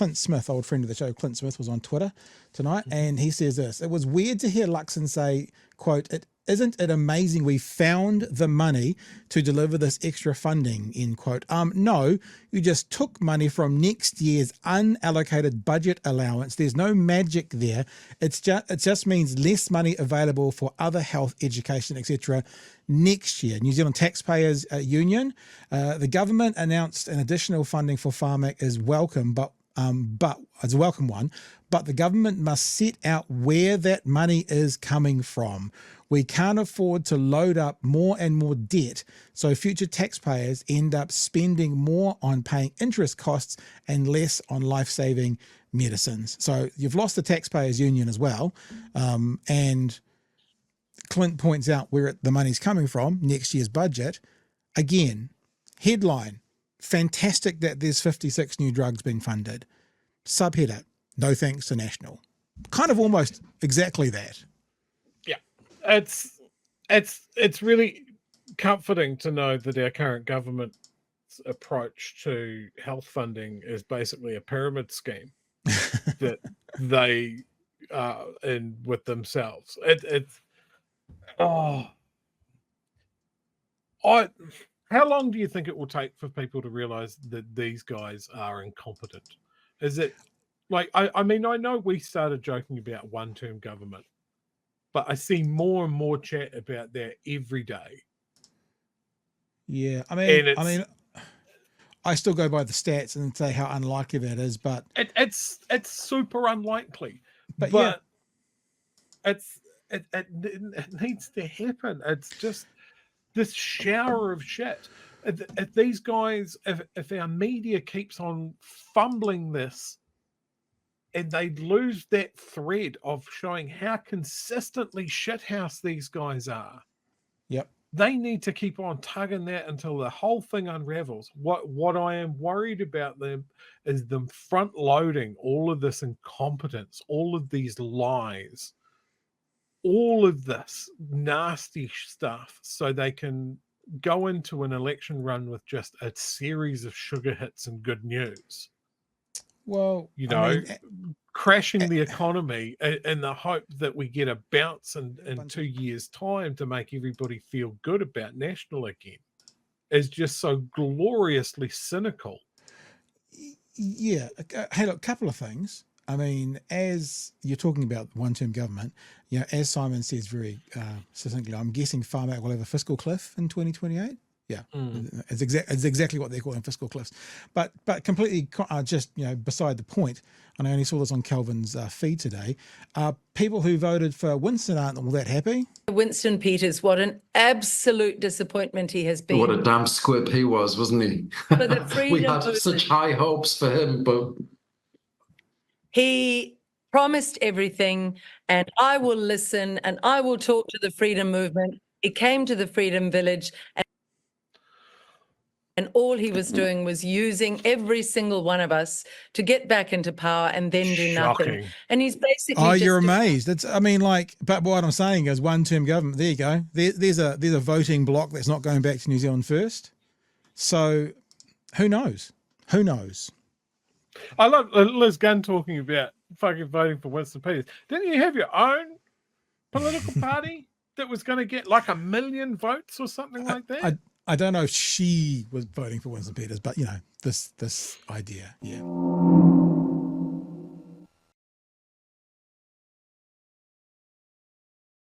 Clint Smith, old friend of the show, Clint Smith, was on Twitter tonight, and he says this: "It was weird to hear Luxon say, quote, isn't it amazing we found the money to deliver this extra funding," end quote. No, you just took money from next year's unallocated budget allowance. There's no magic there. It just means less money available for other health, education, etc. next year. New Zealand Taxpayers Union, the government announced an additional funding for Pharmac is welcome, but it's a welcome one, but the government must set out where that money is coming from. We can't afford to load up more and more debt, so future taxpayers end up spending more on paying interest costs and less on life-saving medicines. So you've lost the Taxpayers Union as well, and Clint points out where the money's coming from, next year's budget. Again, headline, fantastic that there's 56 new drugs being funded. Subheader, no thanks to National. Kind of almost exactly that. Yeah, it's really comforting to know that our current government's approach to health funding is basically a pyramid scheme that they are in with themselves. How long do you think it will take for people to realize that these guys are incompetent? Is it like, I mean, I know we started joking about one-term government, but I see more and more chat about that every day. Yeah, I mean, I still go by the stats and say how unlikely that is, but it's super unlikely. But yeah, it needs to happen. It's just this shower of shit. If these guys, if our media keeps on fumbling this, and they lose that thread of showing how consistently shithouse these guys are. Yep. They need to keep on tugging that until the whole thing unravels. What I am worried about them is them front loading all of this incompetence, all of these lies, all of this nasty stuff, so they can go into an election run with just a series of sugar hits and good news. Well, you know, crashing the economy in the hope that we get a bounce in 2 years' time to make everybody feel good about National again is just so gloriously cynical. Yeah. Hey, look, a couple of things. I mean, as you're talking about one-term government, you know, as Simon says very succinctly, I'm guessing Pharmac will have a fiscal cliff in 2028. Yeah, it's exactly what they're calling fiscal cliffs, but completely just, you know, beside the point. And I only saw this on Kelvin's feed today. People who voted for Winston aren't all that happy. Winston Peters, what an absolute disappointment he has been. What a damn squib he was, wasn't he? For the freedom we had such high hopes for him, but he promised everything, and I will listen and I will talk to the freedom movement. He came to the Freedom Village, and all he was doing was using every single one of us to get back into power and then do nothing. And he's basically you're amazed. It's, I mean, like, but what I'm saying is one-term government. There you go. There's a voting bloc that's not going back to New Zealand First. So who knows? Who knows? I love Liz Gunn talking about fucking voting for Winston Peters. Didn't you have your own political party that was going to get like 1 million votes or something like that? I don't know if she was voting for Winston Peters, but, you know, this idea, yeah.